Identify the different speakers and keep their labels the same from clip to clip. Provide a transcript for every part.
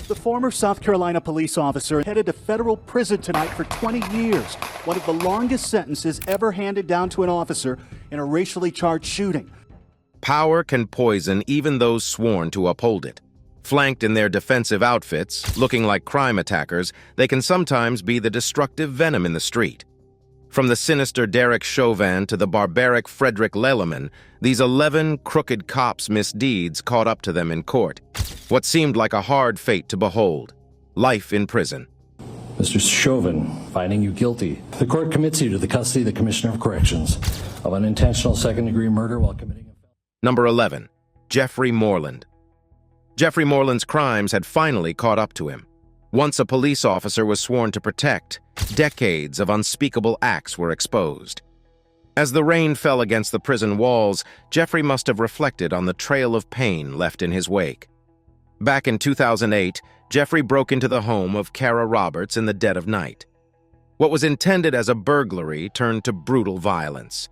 Speaker 1: The former South Carolina police officer headed to federal prison tonight for 20 years, one of the longest sentences ever handed down to an officer in a racially charged shooting.
Speaker 2: Power can poison even those sworn to uphold it. Flanked in their defensive outfits, looking like crime attackers, they can sometimes be the destructive venom in the street. From the sinister Derek Chauvin to the barbaric Fredrick Leliman, these 11 crooked cops' misdeeds caught up to them in court. What seemed like a hard fate to behold: life in prison.
Speaker 3: Mr. Chauvin, finding you guilty, the court commits you to the custody of the Commissioner of Corrections of unintentional second-degree murder while committing a felony.
Speaker 2: Number 11. Jeffrey Morland. Jeffrey Morland's crimes had finally caught up to him. Once a police officer was sworn to protect, decades of unspeakable acts were exposed. As the rain fell against the prison walls, Jeffrey must have reflected on the trail of pain left in his wake. Back in 2008, Jeffrey broke into the home of Kara Roberts in the dead of night. What was intended as a burglary turned to brutal violence.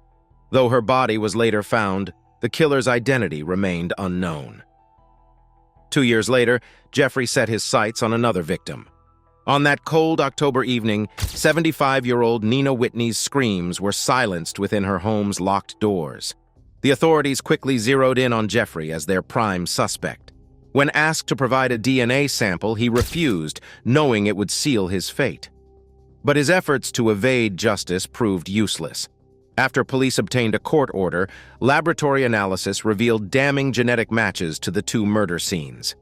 Speaker 2: Though her body was later found, the killer's identity remained unknown. 2 years later, Jeffrey set his sights on another victim. On that cold October evening, 75-year-old Nina Whitney's screams were silenced within her home's locked doors. The authorities quickly zeroed in on Jeffrey as their prime suspect. When asked to provide a DNA sample, he refused, knowing it would seal his fate. But his efforts to evade justice proved useless. After police obtained a court order, laboratory analysis revealed damning genetic matches to the two murder scenes.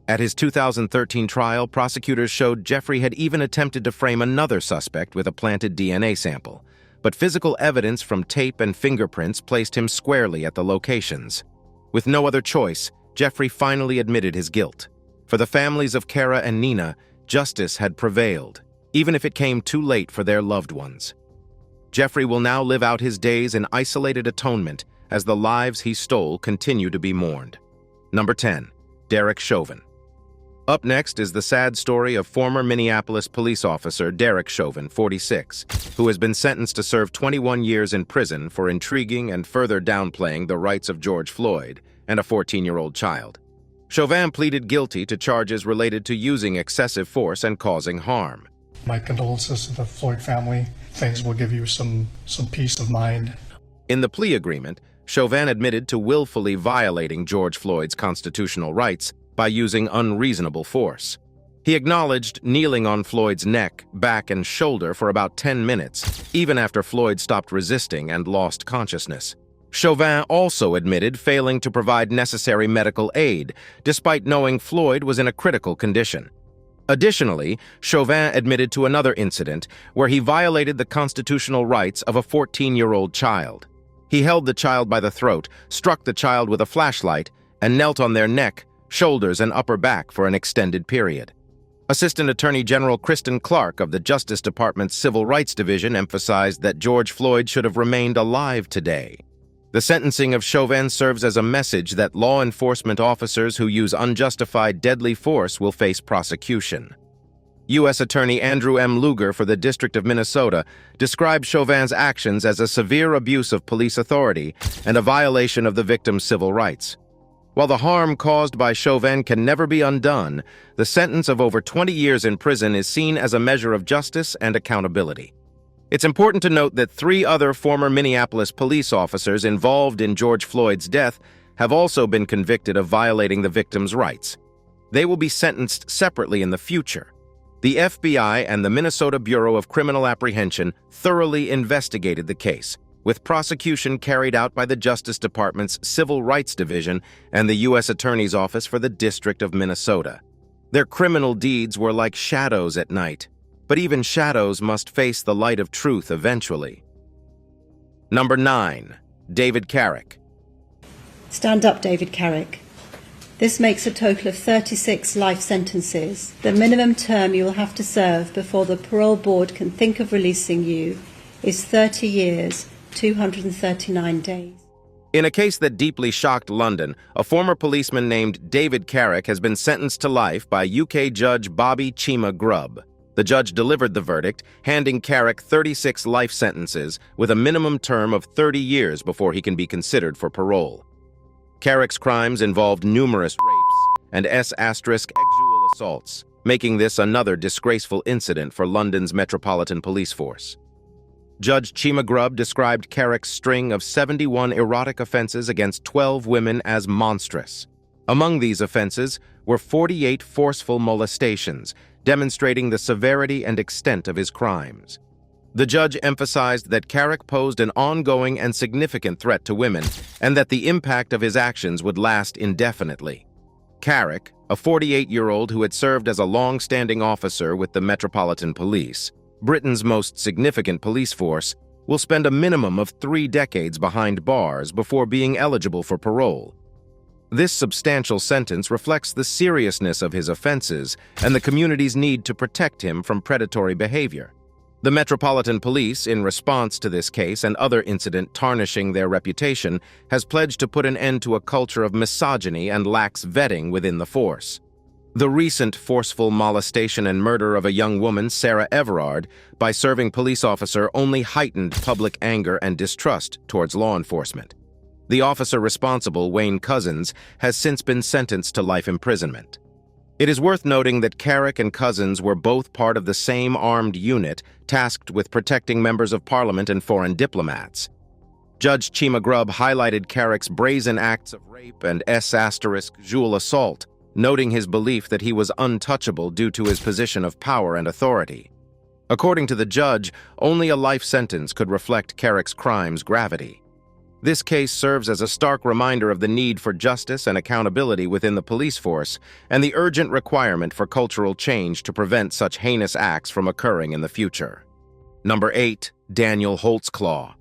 Speaker 2: At his 2013 trial, prosecutors showed Jeffrey had even attempted to frame another suspect with a planted DNA sample, but physical evidence from tape and fingerprints placed him squarely at the locations. With no other choice, Jeffrey finally admitted his guilt. For the families of Kara and Nina, justice had prevailed, even if it came too late for their loved ones. Jeffrey will now live out his days in isolated atonement as the lives he stole continue to be mourned. Number 10. Derek Chauvin. Up next is the sad story of former Minneapolis police officer Derek Chauvin, 46, who has been sentenced to serve 21 years in prison for intriguing and further downplaying the rights of George Floyd and a 14-year-old child. Chauvin pleaded guilty to charges related to using excessive force and causing harm.
Speaker 4: My condolences to the Floyd family. Things will give you some peace of mind.
Speaker 2: In the plea agreement, Chauvin admitted to willfully violating George Floyd's constitutional rights by using unreasonable force. He acknowledged kneeling on Floyd's neck, back, and shoulder for about 10 minutes, even after Floyd stopped resisting and lost consciousness. Chauvin also admitted failing to provide necessary medical aid, despite knowing Floyd was in a critical condition. Additionally, Chauvin admitted to another incident where he violated the constitutional rights of a 14-year-old child. He held the child by the throat, struck the child with a flashlight, and knelt on their neck, shoulders, and upper back for an extended period. Assistant Attorney General Kristen Clark of the Justice Department's Civil Rights Division emphasized that George Floyd should have remained alive today. The sentencing of Chauvin serves as a message that law enforcement officers who use unjustified deadly force will face prosecution. U.S. Attorney Andrew M. Lugar for the District of Minnesota described Chauvin's actions as a severe abuse of police authority and a violation of the victim's civil rights. While the harm caused by Chauvin can never be undone, the sentence of over 20 years in prison is seen as a measure of justice and accountability. It's important to note that 3 other former Minneapolis police officers involved in George Floyd's death have also been convicted of violating the victim's rights. They will be sentenced separately in the future. The FBI and the Minnesota Bureau of Criminal Apprehension thoroughly investigated the case, with prosecution carried out by the Justice Department's Civil Rights Division and the U.S. Attorney's Office for the District of Minnesota. Their criminal deeds were like shadows at night, but even shadows must face the light of truth eventually. Number 9. David Carrick.
Speaker 5: Stand up, David Carrick. This makes a total of 36 life sentences. The minimum term you will have to serve before the parole board can think of releasing you is 30 years, 239 days.
Speaker 2: In a case that deeply shocked London, a former policeman named David Carrick has been sentenced to life by UK Judge Bobby Chima Grubb. The judge delivered the verdict, handing Carrick 36 life sentences with a minimum term of 30 years before he can be considered for parole. Carrick's crimes involved numerous rapes, and S*** assaults, making this another disgraceful incident for London's Metropolitan Police Force. Judge Chima Grubb described Carrick's string of 71 erotic offenses against 12 women as monstrous. Among these offenses were 48 forceful molestations, demonstrating the severity and extent of his crimes. The judge emphasized that Carrick posed an ongoing and significant threat to women, and that the impact of his actions would last indefinitely. Carrick, a 48-year-old who had served as a long-standing officer with the Metropolitan Police, Britain's most significant police force, will spend a minimum of 3 decades behind bars before being eligible for parole. This substantial sentence reflects the seriousness of his offenses and the community's need to protect him from predatory behavior. The Metropolitan Police, in response to this case and other incident tarnishing their reputation, has pledged to put an end to a culture of misogyny and lax vetting within the force. The recent forceful molestation and murder of a young woman, Sarah Everard, by serving police officer only heightened public anger and distrust towards law enforcement. The officer responsible, Wayne Couzens, has since been sentenced to life imprisonment. It is worth noting that Carrick and Couzens were both part of the same armed unit tasked with protecting members of parliament and foreign diplomats. Judge Chima Grubb highlighted Carrick's brazen acts of rape and S*** assault, noting his belief that he was untouchable due to his position of power and authority. According to the judge, only a life sentence could reflect Carrick's crime's gravity. This case serves as a stark reminder of the need for justice and accountability within the police force and the urgent requirement for cultural change to prevent such heinous acts from occurring in the future. Number 8. Daniel Holtzclaw.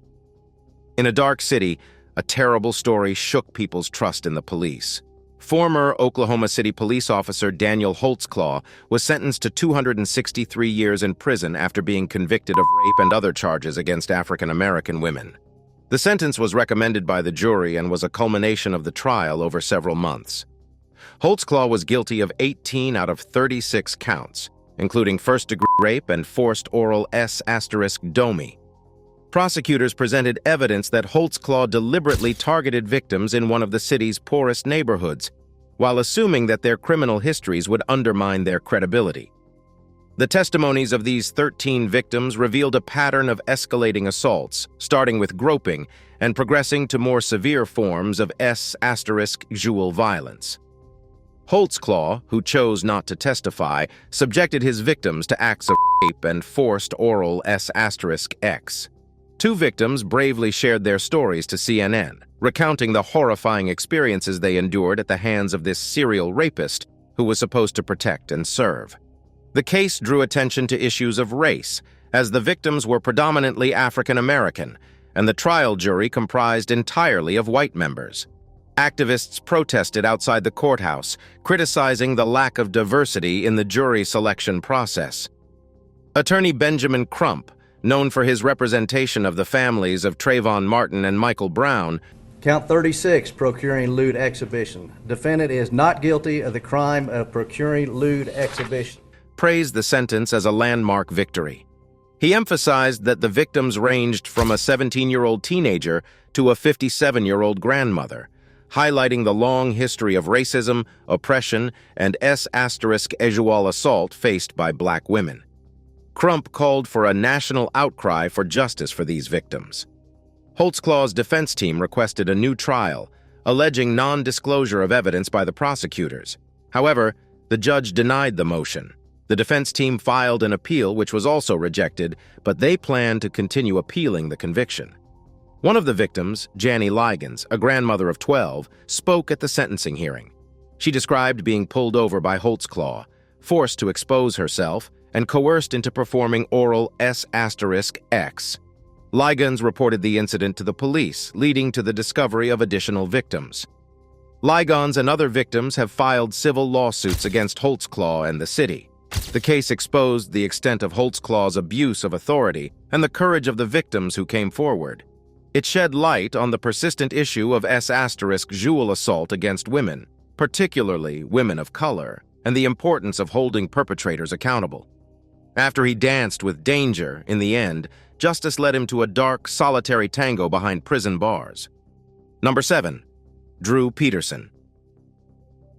Speaker 2: In a dark city, a terrible story shook people's trust in the police. Former Oklahoma City police officer Daniel Holtzclaw was sentenced to 263 years in prison after being convicted of rape and other charges against African American women. The sentence was recommended by the jury and was a culmination of the trial over several months. Holtzclaw was guilty of 18 out of 36 counts, including first-degree rape and forced oral S***domi. Prosecutors presented evidence that Holtzclaw deliberately targeted victims in one of the city's poorest neighborhoods, while assuming that their criminal histories would undermine their credibility. The testimonies of these 13 victims revealed a pattern of escalating assaults, starting with groping and progressing to more severe forms of S*** violence. Holtzclaw, who chose not to testify, subjected his victims to acts of rape and forced oral S***X. 2 victims bravely shared their stories to CNN, recounting the horrifying experiences they endured at the hands of this serial rapist who was supposed to protect and serve. The case drew attention to issues of race, as the victims were predominantly African American, and the trial jury comprised entirely of white members. Activists protested outside the courthouse, criticizing the lack of diversity in the jury selection process. Attorney Benjamin Crump, known for his representation of the families of Trayvon Martin and Michael Brown,
Speaker 6: Count 36, procuring lewd exhibition. Defendant is not guilty of the crime of procuring lewd exhibition,
Speaker 2: praised the sentence as a landmark victory. He emphasized that the victims ranged from a 17-year-old teenager to a 57-year-old grandmother, highlighting the long history of racism, oppression, and assault faced by black women. Crump called for a national outcry for justice for these victims. Holtzclaw's defense team requested a new trial, alleging non-disclosure of evidence by the prosecutors. However, the judge denied the motion. The defense team filed an appeal which was also rejected, but they plan to continue appealing the conviction. One of the victims, Jannie Ligens, a grandmother of 12, spoke at the sentencing hearing. She described being pulled over by Holtzclaw, forced to expose herself, and coerced into performing oral S***X. Ligens reported the incident to the police, leading to the discovery of additional victims. Ligens and other victims have filed civil lawsuits against Holtzclaw and the city. The case exposed the extent of Holtzclaw's abuse of authority and the courage of the victims who came forward. It shed light on the persistent issue of S*** assault against women, particularly women of color, and the importance of holding perpetrators accountable. After he danced with danger, in the end, justice led him to a dark, solitary tango behind prison bars. Number 7. Drew Peterson.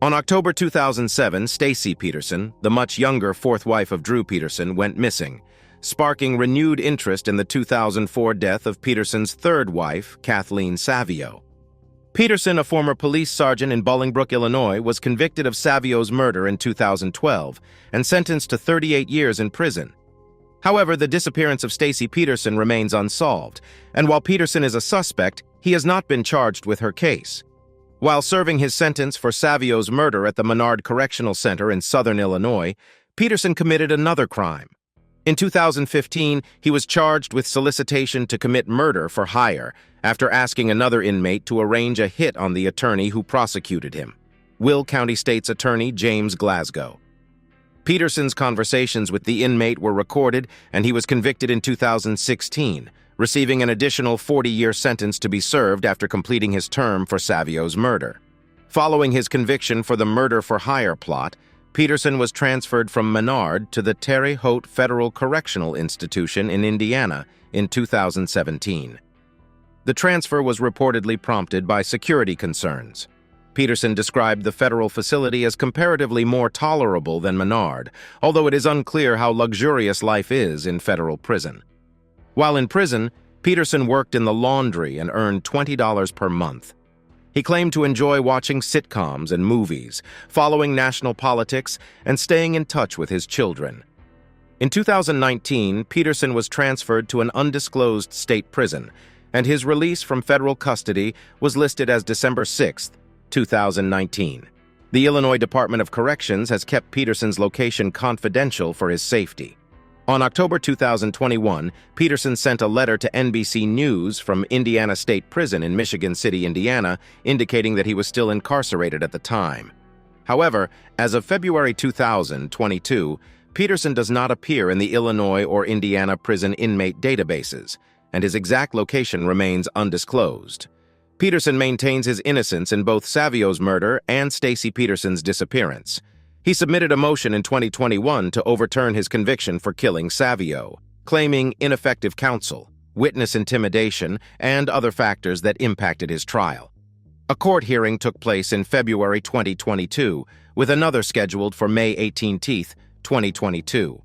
Speaker 2: On October 2007, Stacy Peterson, the much younger fourth wife of Drew Peterson, went missing, sparking renewed interest in the 2004 death of Peterson's third wife, Kathleen Savio. Peterson, a former police sergeant in Bolingbrook, Illinois, was convicted of Savio's murder in 2012 and sentenced to 38 years in prison. However, the disappearance of Stacy Peterson remains unsolved, and while Peterson is a suspect, he has not been charged with her case. While serving his sentence for Savio's murder at the Menard Correctional Center in southern Illinois, Peterson committed another crime. In 2015, he was charged with solicitation to commit murder for hire after asking another inmate to arrange a hit on the attorney who prosecuted him, Will County State's Attorney James Glasgow. Peterson's conversations with the inmate were recorded, and he was convicted in 2016, receiving an additional 40-year sentence to be served after completing his term for Savio's murder. Following his conviction for the murder-for-hire plot, Peterson was transferred from Menard to the Terre Haute Federal Correctional Institution in Indiana in 2017. The transfer was reportedly prompted by security concerns. Peterson described the federal facility as comparatively more tolerable than Menard, although it is unclear how luxurious life is in federal prison. While in prison, Peterson worked in the laundry and earned $20 per month. He claimed to enjoy watching sitcoms and movies, following national politics, and staying in touch with his children. In 2019, Peterson was transferred to an undisclosed state prison, and his release from federal custody was listed as December 6, 2019. The Illinois Department of Corrections has kept Peterson's location confidential for his safety. On October 2021, Peterson sent a letter to NBC News from Indiana State Prison in Michigan City, Indiana, indicating that he was still incarcerated at the time. However, as of February 2022, Peterson does not appear in the Illinois or Indiana prison inmate databases, and his exact location remains undisclosed. Peterson maintains his innocence in both Savio's murder and Stacy Peterson's disappearance. He submitted a motion in 2021 to overturn his conviction for killing Savio, claiming ineffective counsel, witness intimidation, and other factors that impacted his trial. A court hearing took place in February 2022, with another scheduled for May 18, 2022.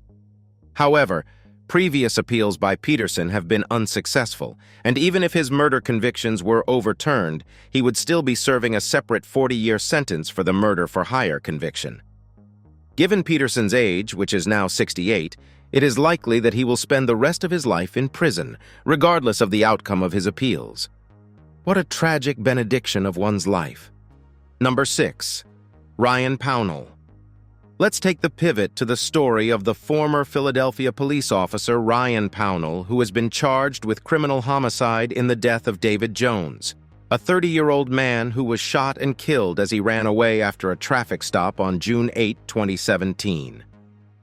Speaker 2: However, previous appeals by Peterson have been unsuccessful, and even if his murder convictions were overturned, he would still be serving a separate 40-year sentence for the murder-for-hire conviction. Given Peterson's age, which is now 68, it is likely that he will spend the rest of his life in prison, regardless of the outcome of his appeals. What a tragic benediction of one's life. Number 6. Ryan Pownall. Let's take the pivot to the story of the former Philadelphia police officer Ryan Pownall, who has been charged with criminal homicide in the death of David Jones, a 30-year-old man who was shot and killed as he ran away after a traffic stop on June 8, 2017.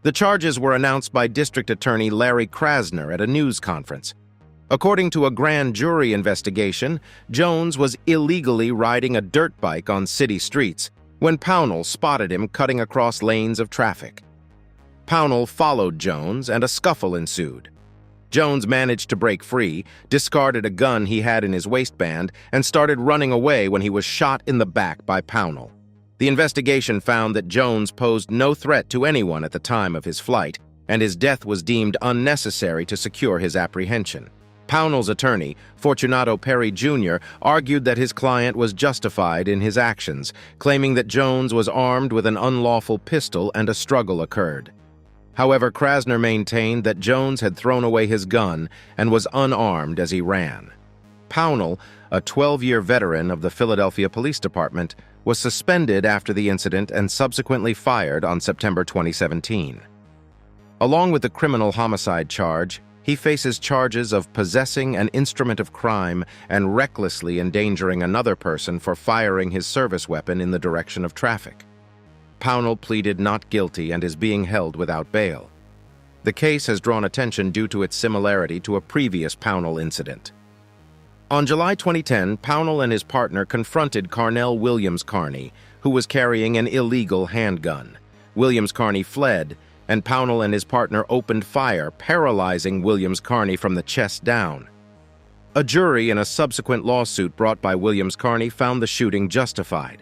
Speaker 2: The charges were announced by District Attorney Larry Krasner at a news conference. According to a grand jury investigation, Jones was illegally riding a dirt bike on city streets when Pownall spotted him cutting across lanes of traffic. Pownall followed Jones, and a scuffle ensued. Jones managed to break free, discarded a gun he had in his waistband, and started running away when he was shot in the back by Pownall. The investigation found that Jones posed no threat to anyone at the time of his flight, and his death was deemed unnecessary to secure his apprehension. Pownall's attorney, Fortunato Perry Jr., argued that his client was justified in his actions, claiming that Jones was armed with an unlawful pistol and a struggle occurred. However, Krasner maintained that Jones had thrown away his gun and was unarmed as he ran. Pownall, a 12-year veteran of the Philadelphia Police Department, was suspended after the incident and subsequently fired on September 2017. Along with the criminal homicide charge, he faces charges of possessing an instrument of crime and recklessly endangering another person for firing his service weapon in the direction of traffic. Pownall pleaded not guilty and is being held without bail. The case has drawn attention due to its similarity to a previous Pownall incident. On July 2010, Pownall and his partner confronted Carnell Williams Carney, who was carrying an illegal handgun. Williams Carney fled, and Pownall and his partner opened fire, paralyzing Williams Carney from the chest down. A jury in a subsequent lawsuit brought by Williams Carney found the shooting justified.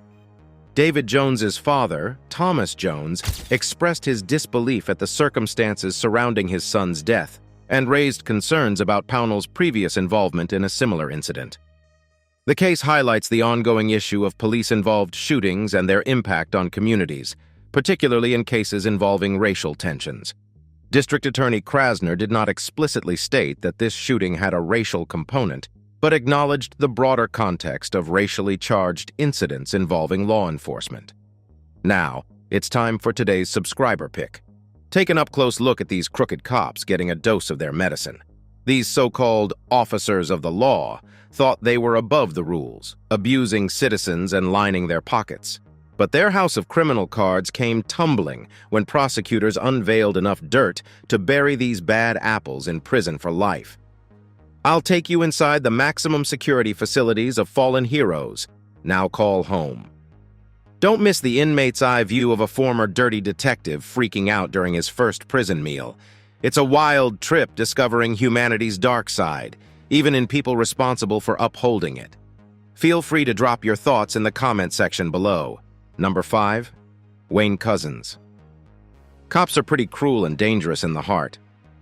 Speaker 2: David Jones's father, Thomas Jones, expressed his disbelief at the circumstances surrounding his son's death and raised concerns about Pownell's previous involvement in a similar incident. The case highlights the ongoing issue of police-involved shootings and their impact on communities, particularly in cases involving racial tensions. District Attorney Krasner did not explicitly state that this shooting had a racial component, but acknowledged the broader context of racially charged incidents involving law enforcement. Now, it's time for today's subscriber pick. Take an up-close look at these crooked cops getting a dose of their medicine. These so-called officers of the law thought they were above the rules, abusing citizens and lining their pockets. But their house of criminal cards came tumbling when prosecutors unveiled enough dirt to bury these bad apples in prison for life. I'll take you inside the maximum security facilities of fallen heroes, now call home. Don't miss the inmate's eye view of a former dirty detective freaking out during his first prison meal. It's a wild trip discovering humanity's dark side, even in people responsible for upholding it. Feel free to drop your thoughts in the comment section below. Number 5. Wayne Couzens. Cops are pretty cruel and dangerous in the heart.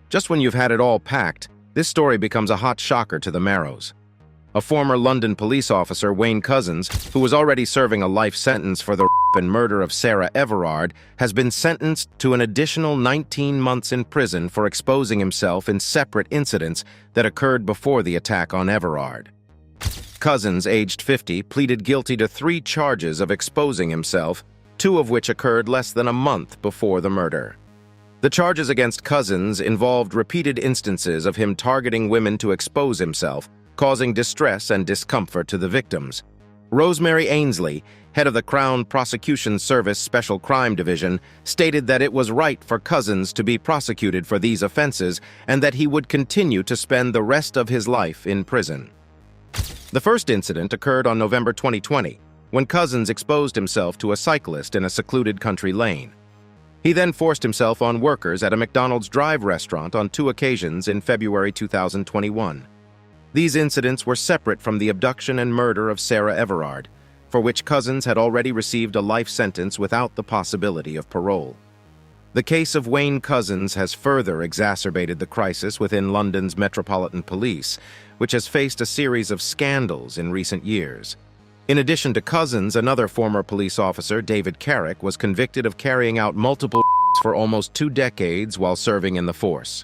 Speaker 2: Just when you've had it all packed, this story becomes a hot shocker to the marrows. A former London police officer, Wayne Couzens, who was already serving a life sentence for the rape and murder of Sarah Everard, has been sentenced to an additional 19 months in prison for exposing himself in separate incidents that occurred before the attack on Everard. Couzens, aged 50, pleaded guilty to 3 charges of exposing himself, 2 of which occurred less than a month before the murder. The charges against Couzens involved repeated instances of him targeting women to expose himself, causing distress and discomfort to the victims. Rosemary Ainsley, head of the Crown Prosecution Service Special Crime Division, stated that it was right for Couzens to be prosecuted for these offenses and that he would continue to spend the rest of his life in prison. The first incident occurred on November 2020, when Couzens exposed himself to a cyclist in a secluded country lane. He then forced himself on workers at a McDonald's drive restaurant on 2 occasions in February 2021. These incidents were separate from the abduction and murder of Sarah Everard, for which Couzens had already received a life sentence without the possibility of parole. The case of Wayne Couzens has further exacerbated the crisis within London's Metropolitan Police, which has faced a series of scandals in recent years. In addition to Couzens, another former police officer, David Carrick, was convicted of carrying out multiple for almost 2 decades while serving in the force.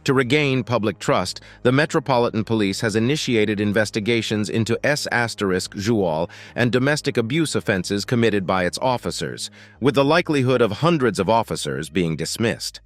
Speaker 2: To regain public trust, the Metropolitan Police has initiated investigations into S*Jual and domestic abuse offenses committed by its officers, with the likelihood of hundreds of officers being dismissed.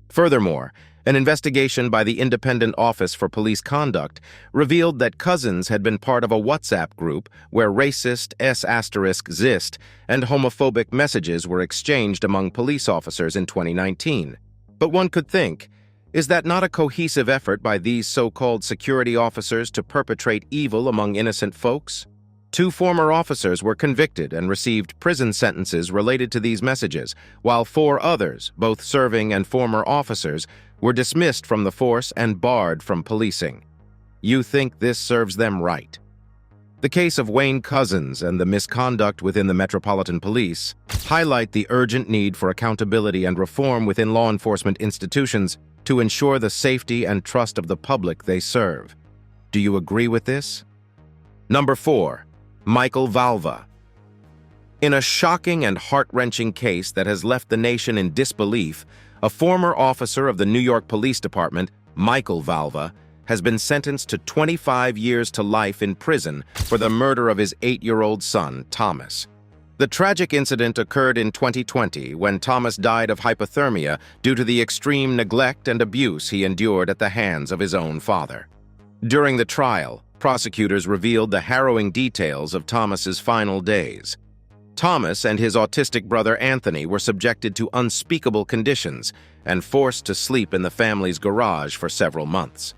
Speaker 2: Furthermore, an investigation by the Independent Office for Police Conduct revealed that Couzens had been part of a WhatsApp group where racist S*Zist and homophobic messages were exchanged among police officers in 2019. But one could think, is that not a cohesive effort by these so-called security officers to perpetrate evil among innocent folks? 2 former officers were convicted and received prison sentences related to these messages, while 4 others, both serving and former officers, were dismissed from the force and barred from policing. You think this serves them right? The case of Wayne Couzens and the misconduct within the Metropolitan Police highlight the urgent need for accountability and reform within law enforcement institutions to ensure the safety and trust of the public they serve. Do you agree with this? Number 4. Michael Valva. In a shocking and heart-wrenching case that has left the nation in disbelief, a former officer of the New York Police Department, Michael Valva, has been sentenced to 25 years to life in prison for the murder of his 8-year-old son, Thomas. The tragic incident occurred in 2020 when Thomas died of hypothermia due to the extreme neglect and abuse he endured at the hands of his own father. During the trial, prosecutors revealed the harrowing details of Thomas's final days. Thomas and his autistic brother Anthony were subjected to unspeakable conditions and forced to sleep in the family's garage for several months.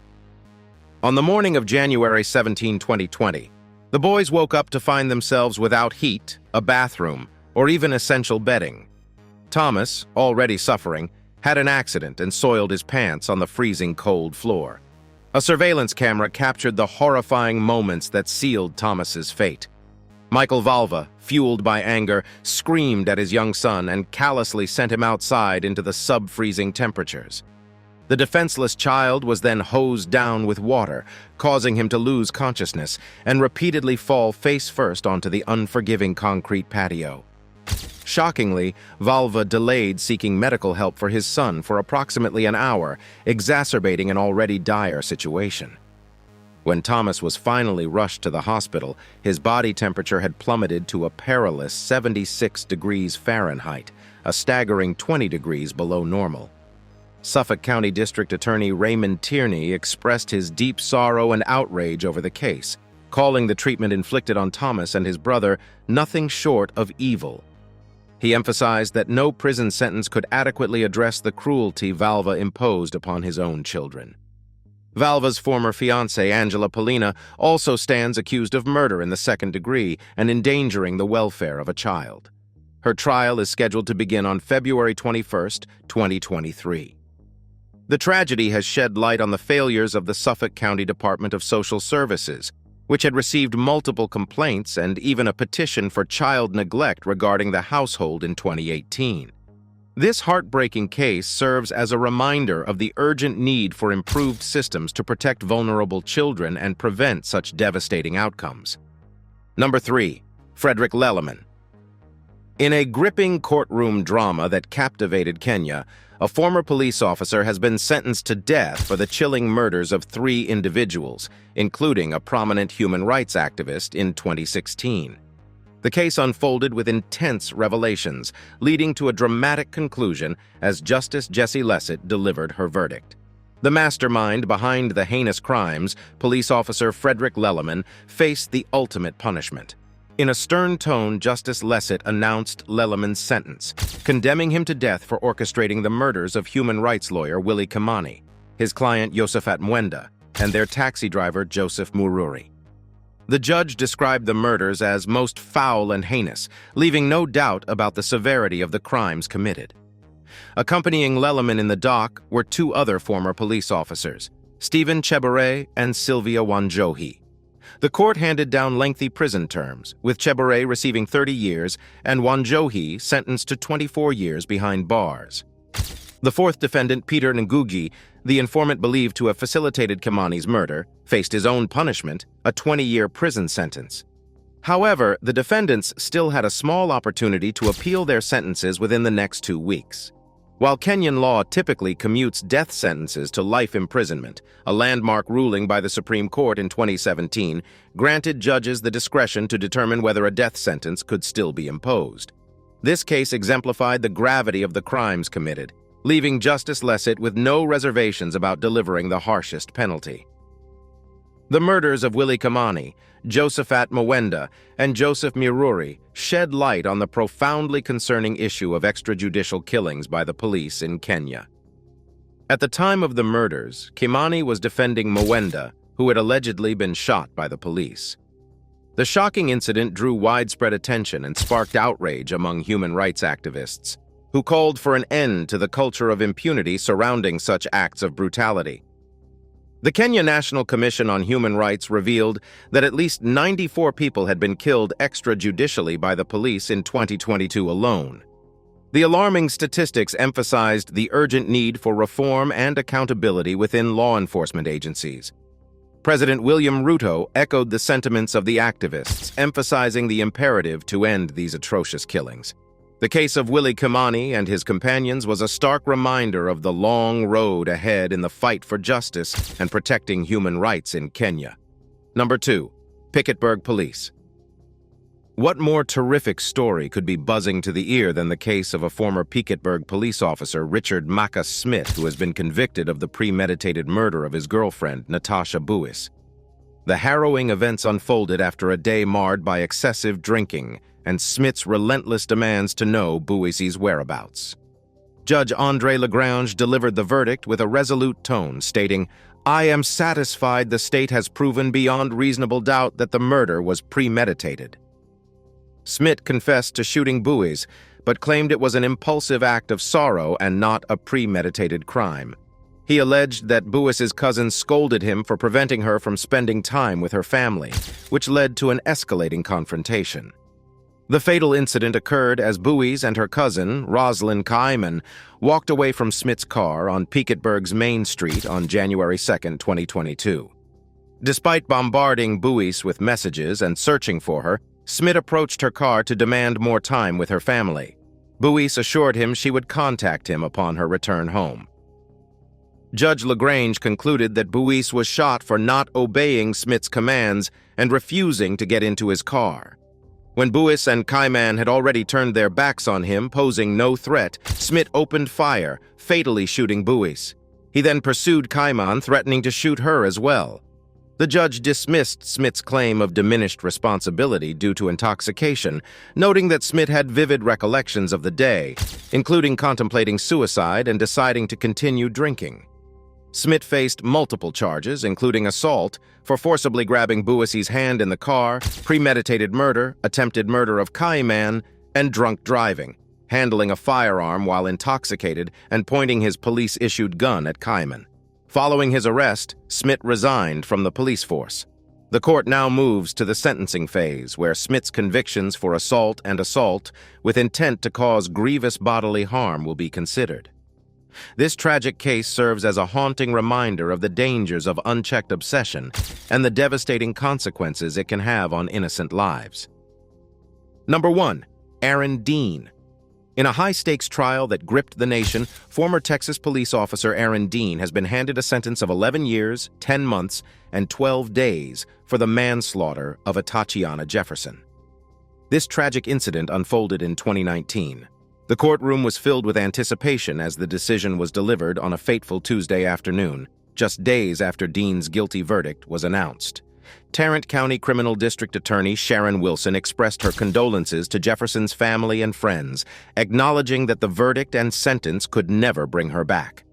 Speaker 2: On the morning of January 17, 2020, the boys woke up to find themselves without heat, a bathroom, or even essential bedding. Thomas, already suffering, had an accident and soiled his pants on the freezing cold floor. A surveillance camera captured the horrifying moments that sealed Thomas's fate. Michael Valva, fueled by anger, screamed at his young son and callously sent him outside into the sub-freezing temperatures. The defenseless child was then hosed down with water, causing him to lose consciousness and repeatedly fall face-first onto the unforgiving concrete patio. Shockingly, Valva delayed seeking medical help for his son for approximately an hour, exacerbating an already dire situation. When Thomas was finally rushed to the hospital, his body temperature had plummeted to a perilous 76 degrees Fahrenheit, a staggering 20 degrees below normal. Suffolk County District Attorney Raymond Tierney expressed his deep sorrow and outrage over the case, calling the treatment inflicted on Thomas and his brother nothing short of evil. He emphasized that no prison sentence could adequately address the cruelty Valva imposed upon his own children. Valva's former fiancée, Angela Polina, also stands accused of murder in the second degree and endangering the welfare of a child. Her trial is scheduled to begin on February 21, 2023. The tragedy has shed light on the failures of the Suffolk County Department of Social Services, which had received multiple complaints and even a petition for child neglect regarding the household in 2018. This heartbreaking case serves as a reminder of the urgent need for improved systems to protect vulnerable children and prevent such devastating outcomes. Number 3. Fredrick Leliman. In a gripping courtroom drama that captivated Kenya, a former police officer has been sentenced to death for the chilling murders of 3 individuals, including a prominent human rights activist in 2016. The case unfolded with intense revelations, leading to a dramatic conclusion as Justice Jessie Lessett delivered her verdict. The mastermind behind the heinous crimes, police officer Fredrick Leliman, faced the ultimate punishment. In a stern tone, Justice Lessett announced Lelaman's sentence, condemning him to death for orchestrating the murders of human rights lawyer Willie Kimani, his client Yosefat Mwenda, and their taxi driver Joseph Mururi. The judge described the murders as most foul and heinous, leaving no doubt about the severity of the crimes committed. Accompanying Lelaman in the dock were 2 other former police officers, Stephen Chebere and Sylvia Wanjohi. The court handed down lengthy prison terms, with Chebere receiving 30 years and Wanjohi sentenced to 24 years behind bars. The 4th defendant, Peter Ngugi, the informant believed to have facilitated Kimani's murder, faced his own punishment, a 20-year prison sentence. However, the defendants still had a small opportunity to appeal their sentences within the next 2 weeks. While Kenyan law typically commutes death sentences to life imprisonment, a landmark ruling by the Supreme Court in 2017 granted judges the discretion to determine whether a death sentence could still be imposed. This case exemplified the gravity of the crimes committed, leaving Justice Lessett with no reservations about delivering the harshest penalty. The murders of Willie Kimani, Josephat Mwenda, and Joseph Mururi shed light on the profoundly concerning issue of extrajudicial killings by the police in Kenya. At the time of the murders, Kimani was defending Mwenda, who had allegedly been shot by the police. The shocking incident drew widespread attention and sparked outrage among human rights activists, who called for an end to the culture of impunity surrounding such acts of brutality. The Kenya National Commission on Human Rights revealed that at least 94 people had been killed extrajudicially by the police in 2022 alone. The alarming statistics emphasized the urgent need for reform and accountability within law enforcement agencies. President William Ruto echoed the sentiments of the activists, emphasizing the imperative to end these atrocious killings. The case of Willie Kimani and his companions was a stark reminder of the long road ahead in the fight for justice and protecting human rights in Kenya. Number 2. Piketburg Police. What more terrific story could be buzzing to the ear than the case of a former Piketburg police officer, Richard Maka Smith, who has been convicted of the premeditated murder of his girlfriend, Natasha Buis. The harrowing events unfolded after a day marred by excessive drinking and Smith's relentless demands to know Buis's whereabouts. Judge Andre Lagrange delivered the verdict with a resolute tone, stating, "I am satisfied the state has proven beyond reasonable doubt that the murder was premeditated." Smith confessed to shooting Buis, but claimed it was an impulsive act of sorrow and not a premeditated crime. He alleged that Buis's cousin scolded him for preventing her from spending time with her family, which led to an escalating confrontation. The fatal incident occurred as Buis and her cousin, Rosalind Kaiman, walked away from Smith's car on Peeketburg's Main Street on January 2, 2022. Despite bombarding Buis with messages and searching for her, Smith approached her car to demand more time with her family. Buis assured him she would contact him upon her return home. Judge LaGrange concluded that Buis was shot for not obeying Smith's commands and refusing to get into his car. When Buis and Kaiman had already turned their backs on him, posing no threat, Smith opened fire, fatally shooting Buis. He then pursued Kaiman, threatening to shoot her as well. The judge dismissed Smith's claim of diminished responsibility due to intoxication, noting that Smith had vivid recollections of the day, including contemplating suicide and deciding to continue drinking. Smith faced multiple charges, including assault, for forcibly grabbing Buis's hand in the car, premeditated murder, attempted murder of Kaiman, and drunk driving, handling a firearm while intoxicated and pointing his police-issued gun at Kaiman. Following his arrest, Smith resigned from the police force. The court now moves to the sentencing phase, where Smith's convictions for assault and assault with intent to cause grievous bodily harm will be considered. This tragic case serves as a haunting reminder of the dangers of unchecked obsession and the devastating consequences it can have on innocent lives. Number 1. Aaron Dean. In a high-stakes trial that gripped the nation, former Texas police officer Aaron Dean has been handed a sentence of 11 years, 10 months, and 12 days for the manslaughter of Tatiana Jefferson. This tragic incident unfolded in 2019. The courtroom was filled with anticipation as the decision was delivered on a fateful Tuesday afternoon, just days after Dean's guilty verdict was announced. Tarrant County Criminal District Attorney Sharon Wilson expressed her condolences to Jefferson's family and friends, acknowledging that the verdict and sentence could never bring her back.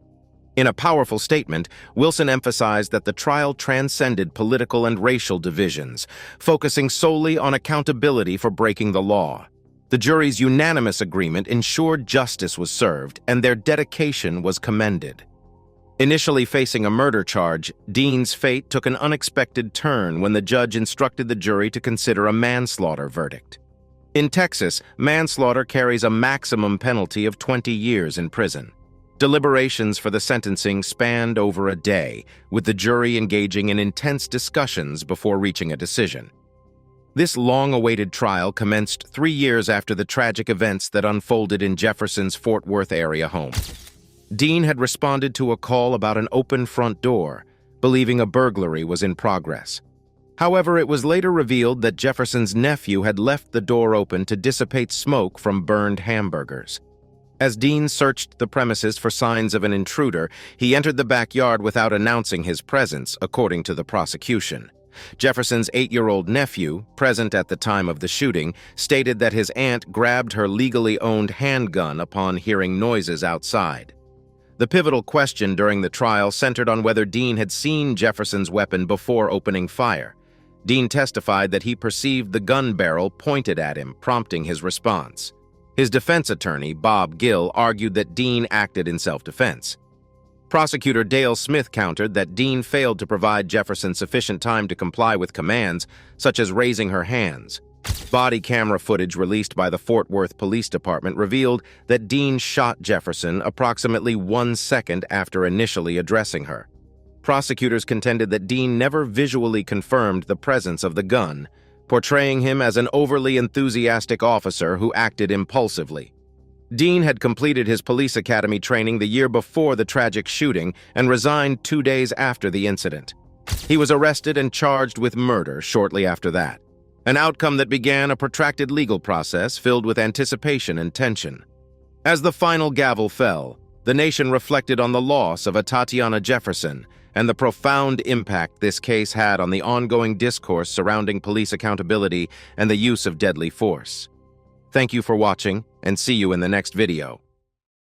Speaker 2: In a powerful statement, Wilson emphasized that the trial transcended political and racial divisions, focusing solely on accountability for breaking the law. The jury's unanimous agreement ensured justice was served, and their dedication was commended. Initially facing a murder charge, Dean's fate took an unexpected turn when the judge instructed the jury to consider a manslaughter verdict. In Texas, manslaughter carries a maximum penalty of 20 years in prison. Deliberations for the sentencing spanned over a day, with the jury engaging in intense discussions before reaching a decision. This long-awaited trial commenced 3 years after the tragic events that unfolded in Jefferson's Fort Worth area home. Dean had responded to a call about an open front door, believing a burglary was in progress. However, it was later revealed that Jefferson's nephew had left the door open to dissipate smoke from burned hamburgers. As Dean searched the premises for signs of an intruder, he entered the backyard without announcing his presence, according to the prosecution. Jefferson's 8-year-old nephew, present at the time of the shooting, stated that his aunt grabbed her legally owned handgun upon hearing noises outside. The pivotal question during the trial centered on whether Dean had seen Jefferson's weapon before opening fire. Dean testified that he perceived the gun barrel pointed at him, prompting his response. His defense attorney, Bob Gill, argued that Dean acted in self-defense. Prosecutor Dale Smith countered that Dean failed to provide Jefferson sufficient time to comply with commands, such as raising her hands. Body camera footage released by the Fort Worth Police Department revealed that Dean shot Jefferson approximately 1 second after initially addressing her. Prosecutors contended that Dean never visually confirmed the presence of the gun, portraying him as an overly enthusiastic officer who acted impulsively. Dean had completed his police academy training the year before the tragic shooting and resigned 2 days after the incident. He was arrested and charged with murder shortly after that, an outcome that began a protracted legal process filled with anticipation and tension. As the final gavel fell, the nation reflected on the loss of Tatiana Jefferson and the profound impact this case had on the ongoing discourse surrounding police accountability and the use of deadly force. Thank you for watching, and see you in the next video.